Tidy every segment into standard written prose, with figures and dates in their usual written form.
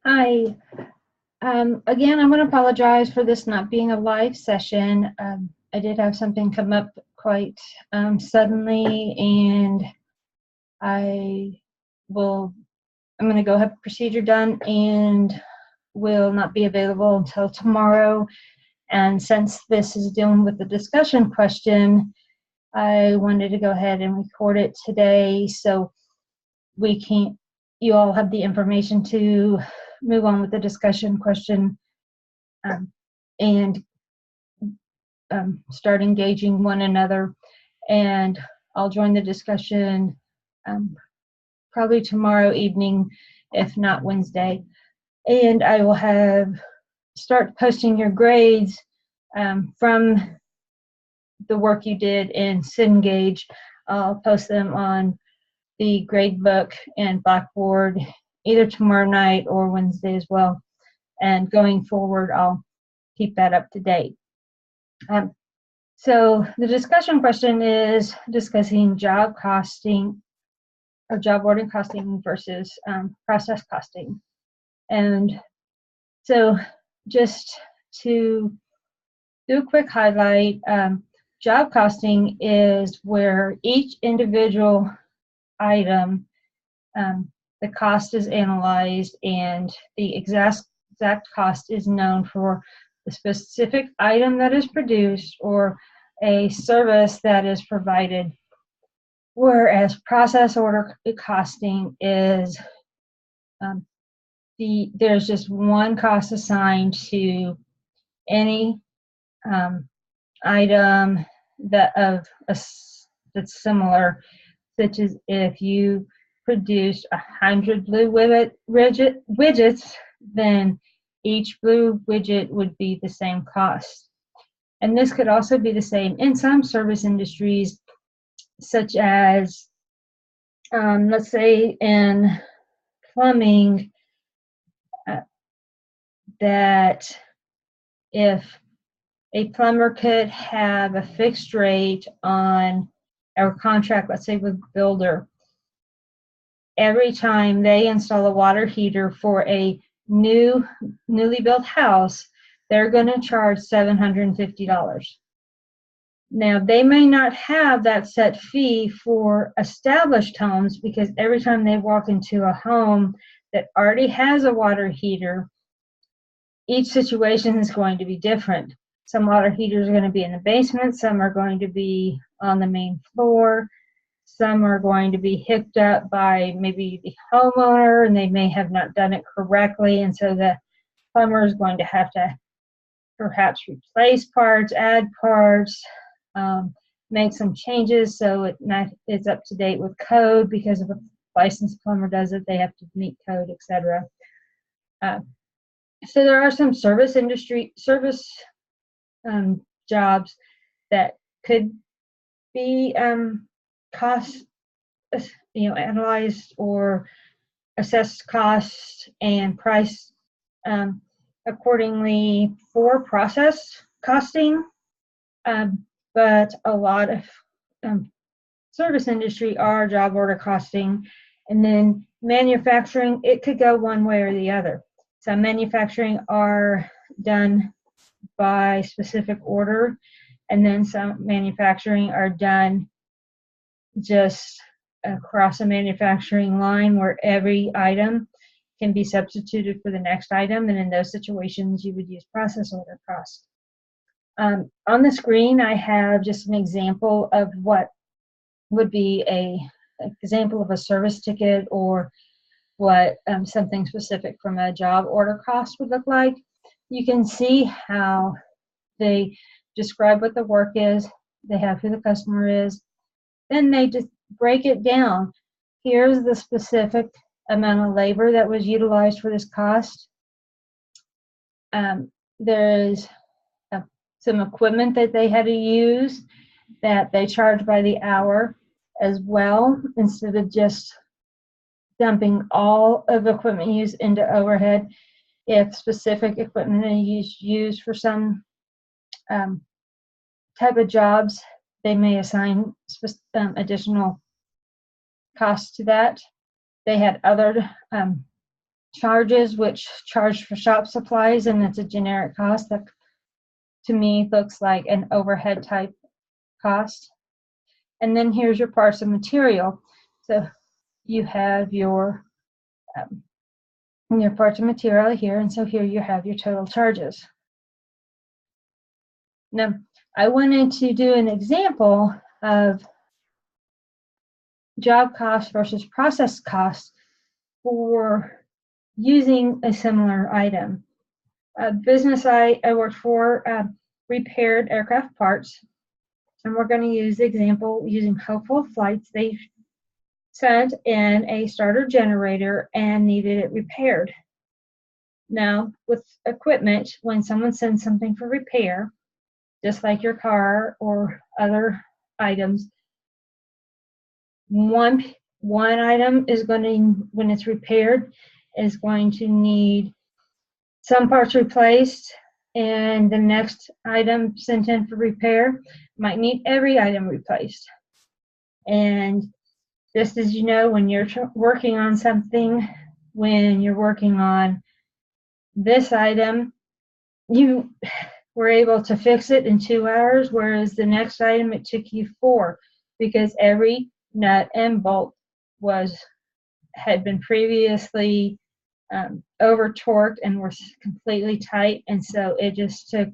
Hi. Again, I'm going to apologize for this not being a live session. I did have something come up quite suddenly, and I will. I'm going to go have the procedure done, and will not be available until tomorrow. And since this is dealing with the discussion question, I wanted to go ahead and record it today, so we can. You all have the information to move on with the discussion question. Um, and start engaging one another. And I'll join the discussion probably tomorrow evening, if not Wednesday. And I will start posting your grades from the work you did in Cengage. I'll post them on the grade book and Blackboard either tomorrow night or Wednesday as well. And going forward, I'll keep that up to date. So the discussion question is discussing job costing or job order costing versus process costing. And so just to do a quick highlight, job costing is where each individual item, the cost is analyzed and the exact cost is known for the specific item that is produced or a service that is provided, whereas process order costing is there's just one cost assigned to any item that's similar, such as if you produced 100 blue widgets, then each blue widget would be the same cost. And this could also be the same in some service industries, such as, let's say in plumbing, that if a plumber could have a fixed rate on our contract, let's say with builder, every time they install a water heater for a newly built house, they're going to charge $750. Now, they may not have that set fee for established homes because every time they walk into a home that already has a water heater, each situation is going to be different. Some water heaters are going to be in the basement, some are going to be on the main floor, some are going to be hooked up by maybe the homeowner and they may have not done it correctly, and so the plumber is going to have to perhaps replace parts, add parts, make some changes so it's up to date with code, because if a licensed plumber does it, they have to meet code, etc. So there are some service jobs that could be cost, analyzed or assessed cost and price accordingly for process costing. But a lot of service industry are job order costing, and then manufacturing, it could go one way or the other. Some manufacturing are done by specific order, and then some manufacturing are done just across a manufacturing line where every item can be substituted for the next item, and in those situations you would use process order cost. On the screen I have just an example of what would be an example of a service ticket, or what something specific from a job order cost would look like. You can see how they describe what the work is, they have who the customer is, then they just break it down. Here's the specific amount of labor that was utilized for this cost. There's some equipment that they had to use that they charge by the hour as well, instead of just dumping all of the equipment used into overhead. If specific equipment is used for some type of jobs, they may assign additional costs to that. They had other charges, which charge for shop supplies, and it's a generic cost that to me looks like an overhead type cost. And then here's your parts and material. So you have your parts and material here, and so here you have your total charges. Now, I wanted to do an example of job cost versus process cost for using a similar item. A business I worked for repaired aircraft parts, and we're going to use the example using Hopeful Flights. They sent in a starter generator and needed it repaired. Now, with equipment, when someone sends something for repair, just like your car or other items, one item is going to, when it's repaired, is going to need some parts replaced, and the next item sent in for repair might need every item replaced. And just as you know, when you're working on something, when you're working on this item, you were able to fix it in 2 hours, whereas the next item it took you 4, because every nut and bolt had been previously over torqued and were completely tight, and so it just took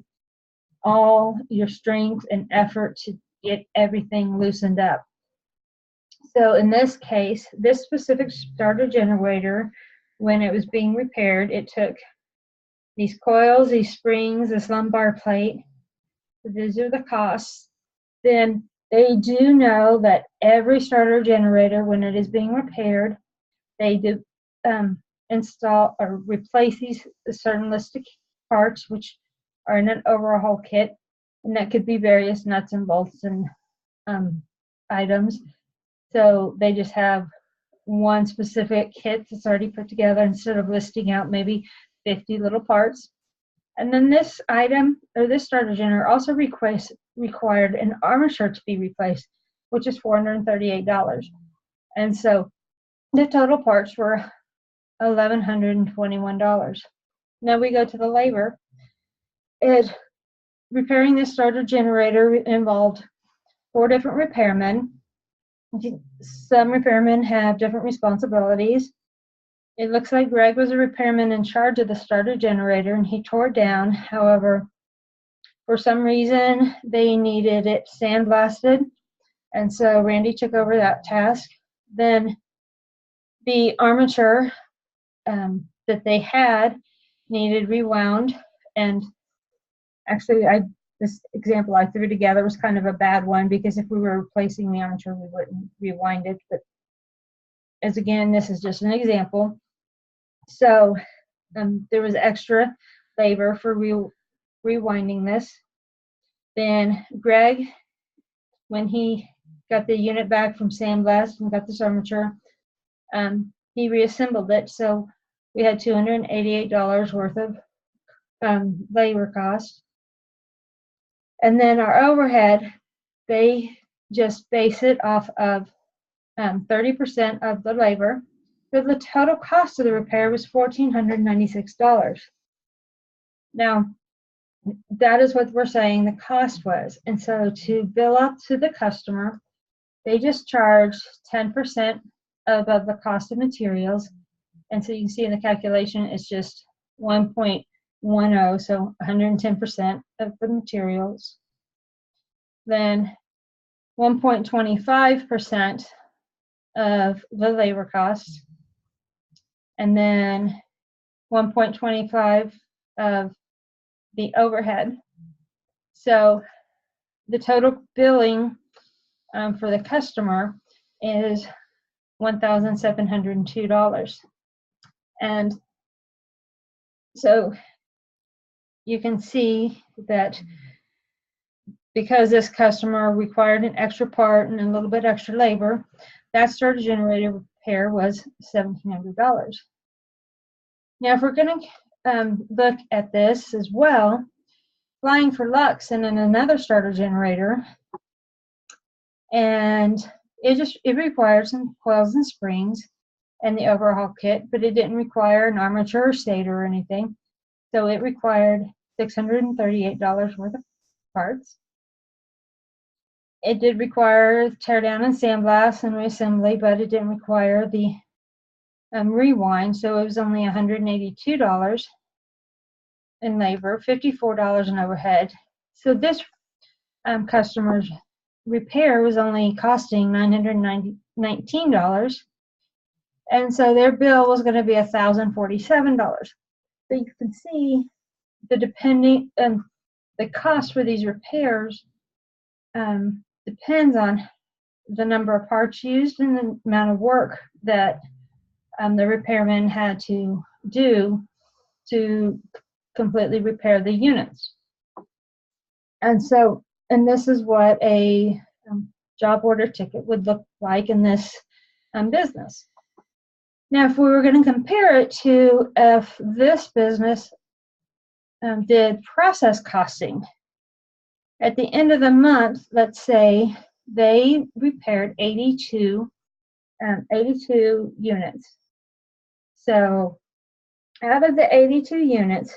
all your strength and effort to get everything loosened up. So in this case, this specific starter generator, when it was being repaired, it took these coils, these springs, this lumbar plate. So these are the costs. Then they do know that every starter generator, when it is being repaired, they do install or replace these certain list of parts, which are in an overhaul kit, and that could be various nuts and bolts and items. So they just have one specific kit that's already put together instead of listing out maybe 50 little parts. And then this item, or this starter generator, also required an armature to be replaced, which is $438. And so the total parts were $1,121. Now we go to the labor. Repairing this starter generator involved 4 different repairmen. Some repairmen have different responsibilities. It looks like Greg was a repairman in charge of the starter generator, and he tore it down. However, for some reason, they needed it sandblasted, and so Randy took over that task. Then the armature that they had needed rewound, and actually this example I threw together was kind of a bad one, because if we were replacing the armature, we wouldn't rewind it. But as again, this is just an example. So there was extra labor for rewinding this. Then Greg, when he got the unit back from sandblast and got this armature, he reassembled it. So we had $288 worth of labor cost. And then our overhead, they just base it off of 30% of the labor. So the total cost of the repair was $1,496. Now, that is what we're saying the cost was. And so to bill out to the customer, they just charge 10% of the cost of materials. And so you can see in the calculation, it's just 1.10, so 110% of the materials. Then 1.25% of the labor cost, and then 1.25 of the overhead. So the total billing for the customer is $1,702. And so you can see that because this customer required an extra part and a little bit extra labor, that starter generator repair was $1,700. Now, if we're going to look at this as well, Flying for Luck sent in another starter generator, and it required some coils and springs. and the overhaul kit, but it didn't require an armature or stator or anything. So it required $638 worth of parts. It did require tear down and sandblast and reassembly, but it didn't require the rewind, so it was only $182 in labor, $54 in overhead. So this customer's repair was only costing $919, and so their bill was going to be $1,047. So you can see the cost for these repairs depends on the number of parts used and the amount of work that the repairman had to do to completely repair the units. And this is what a job order ticket would look like in this business. Now, if we were going to compare it to if this business did process costing, at the end of the month, let's say they repaired 82 units. So out of the 82 units,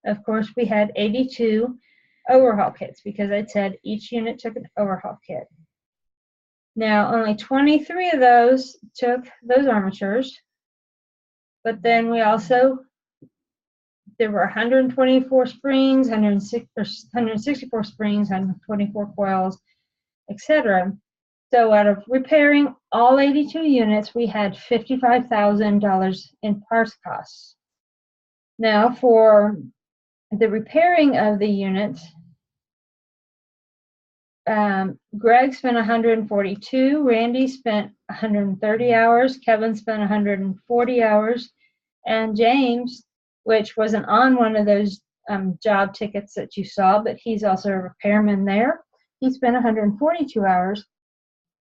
of course, we had 82 overhaul kits because I said each unit took an overhaul kit. Now, only 23 of those took those armatures, but then there were 124 springs, 164 springs, 124 coils, etc. So out of repairing all 82 units, we had $55,000 in parts costs. Now, for the repairing of the units, Greg spent 142, Randy spent 130 hours, Kevin spent 140 hours, and James, which wasn't on one of those job tickets that you saw, but he's also a repairman there, he spent 142 hours.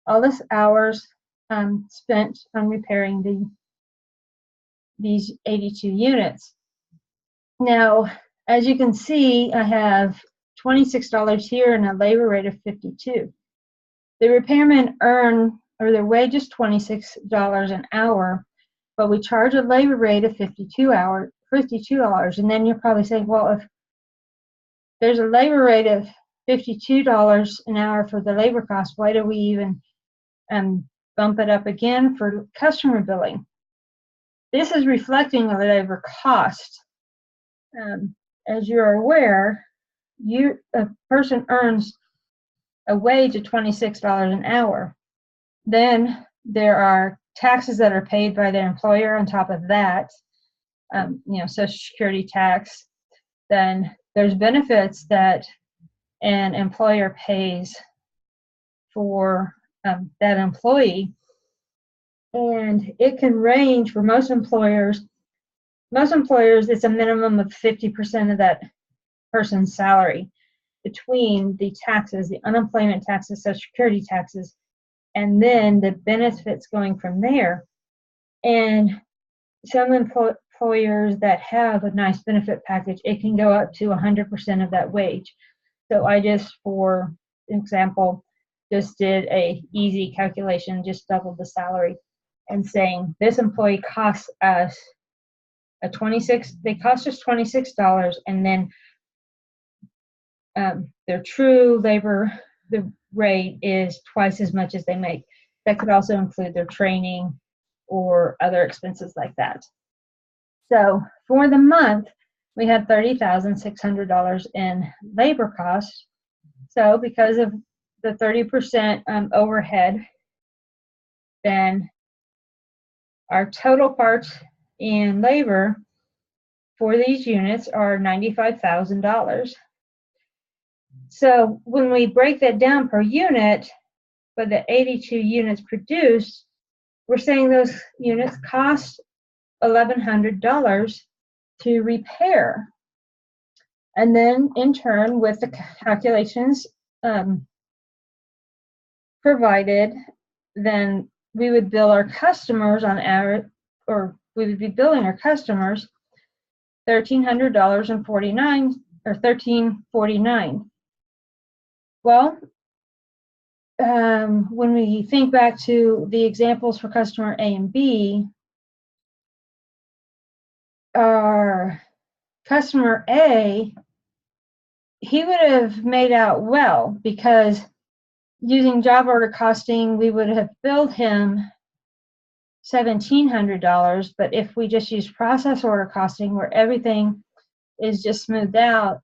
All this hours spent on repairing these 82 units. Now, as you can see, I have $26 here and a labor rate of $52. The repairmen their wage is $26 an hour, but we charge a labor rate of $52. And then you're probably saying, well, if there's a labor rate of $52 an hour for the labor cost, why do we even bump it up again for customer billing? This is reflecting the labor cost. As you're aware, a person earns a wage of $26 an hour. Then there are taxes that are paid by their employer on top of that, Social Security tax. Then there's benefits that an employer pays for that employee, and it can range for most employers. Most employers, it's a minimum of 50% of that person's salary between the taxes, the unemployment taxes, Social Security taxes, and then the benefits going from there. And some employers that have a nice benefit package, it can go up to 100% of that wage. So I just, for example, just did a easy calculation, just doubled the salary, and saying this employee costs us they cost us $26, and then their true labor, the rate is twice as much as they make. That could also include their training or other expenses like that. So for the month, we had $30,600 in labor costs. So because of the 30% overhead, then our total parts in labor for these units are $95,000. So when we break that down per unit, for the 82 units produced, we're saying those units cost $1,100 to repair. And then in turn, with the calculations provided, then we would bill our customers on average, or we would be billing our customers $1,349 or $1,349. Well, when we think back to the examples for customer A and B, our customer A, he would have made out well, because using job order costing, we would have billed him $1,700. But if we just use process order costing, where everything is just smoothed out,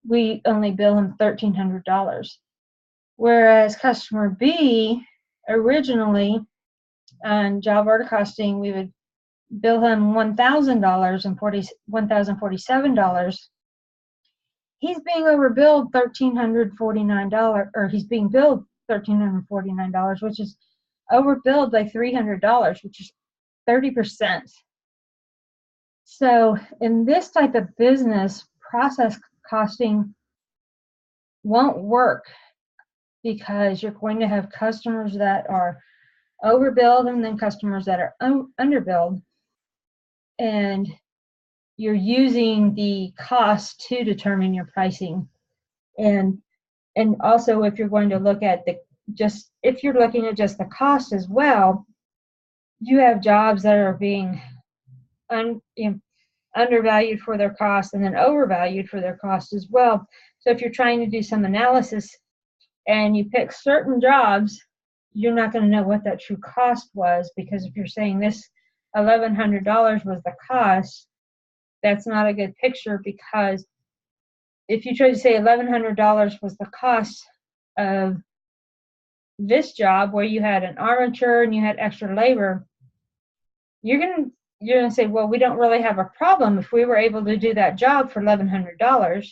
we only bill him $1,300. Whereas customer B, originally on job order costing, we would bill him $1,000 and $1,047. He's being overbilled $1,349, or he's being billed $1,349, which is overbilled by $300, which is 30%. So in this type of business, process costing won't work, because you're going to have customers that are overbilled and then customers that are underbilled, and you're using the cost to determine your pricing. And also, if you're going to look at if you're looking at just the cost as well, you have jobs that are being undervalued for their cost and then overvalued for their cost as well. So if you're trying to do some analysis and you pick certain jobs, you're not going to know what that true cost was, because if you're saying this $1,100 was the cost, that's not a good picture, because if you try to say $1,100 was the cost of this job, where you had an armature and you had extra labor, you're gonna say, well, we don't really have a problem if we were able to do that job for $1,100.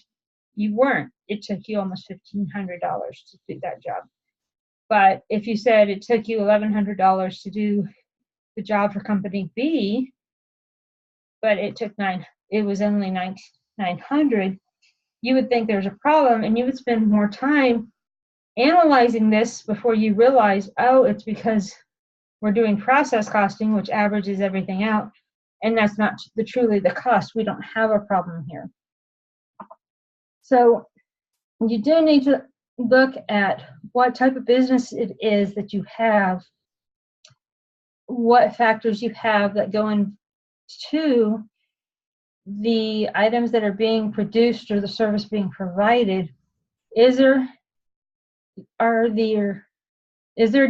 You weren't. It took you almost $1,500 to do that job. But if you said it took you $1,100 to do the job for company B, but it was only $900, you would think there's a problem, and you would spend more time analyzing this before you realize, oh, it's because we're doing process costing, which averages everything out, and that's not truly the cost. We don't have a problem here. So you do need to look at what type of business it is that you have, what factors you have that go into the items that are being produced or the service being provided. Is there a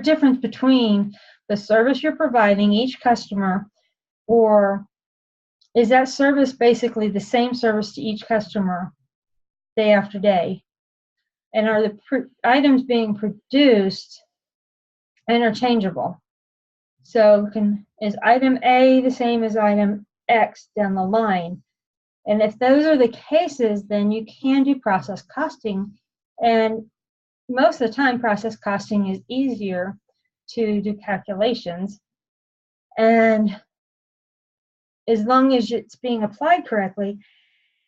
difference between the service you're providing each customer, or is that service basically the same service to each customer day after day? And are the items being produced interchangeable? So is item A the same as item X down the line? And if those are the cases, then you can do process costing. And most of the time, process costing is easier to do calculations. And as long as it's being applied correctly,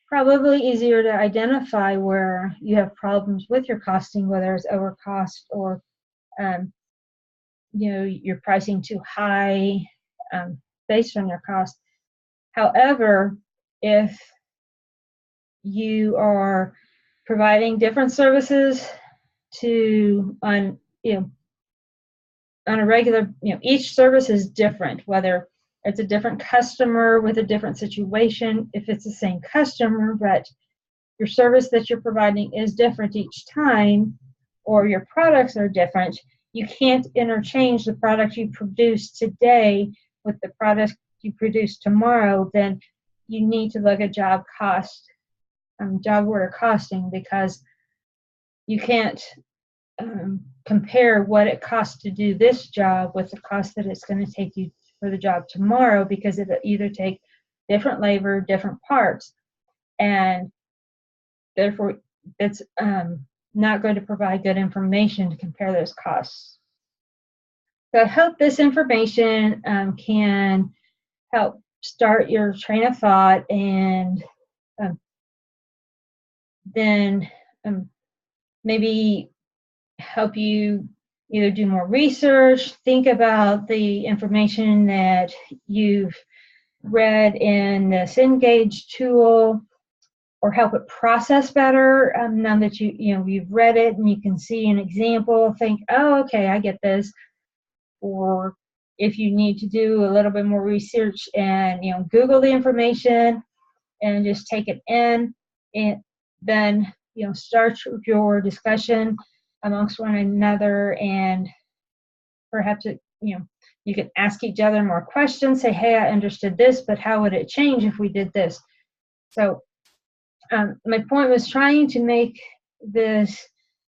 probably easier to identify where you have problems with your costing, whether it's overcost or you're pricing too high based on your cost. However, if you are providing different services on a regular, each service is different, whether it's a different customer with a different situation, if it's the same customer, but your service that you're providing is different each time, or your products are different, you can't interchange the product you produce today with the product you produce tomorrow. Then you need to look at job order costing, because you can't compare what it costs to do this job with the cost that it's going to take you for the job tomorrow, because it'll either take different labor, different parts, and therefore it's not going to provide good information to compare those costs. So I hope this information can help start your train of thought, and then maybe help you either do more research, think about the information that you've read in the Cengage tool, or help it process better. Now that you've read it and you can see an example, think, oh, okay, I get this. Or if you need to do a little bit more research and Google the information and just take it in, and then start your discussion amongst one another, and perhaps you can ask each other more questions. Say, hey, I understood this, but how would it change if we did this? So my point was trying to make this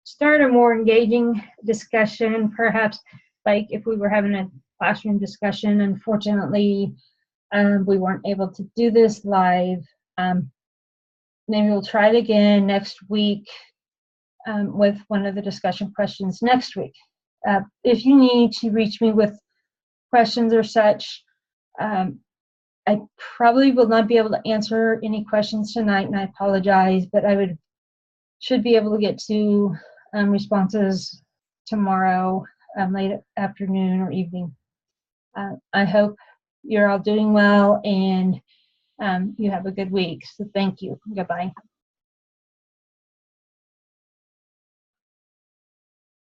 start a more engaging discussion, perhaps like if we were having a classroom discussion. Unfortunately, we weren't able to do this live. Maybe we'll try it again next week with one of the discussion questions next week. If you need to reach me with questions or such, I probably will not be able to answer any questions tonight, and I apologize, but I should be able to get to responses tomorrow, late afternoon or evening. I hope you're all doing well, and you have a good week. So thank you. Goodbye.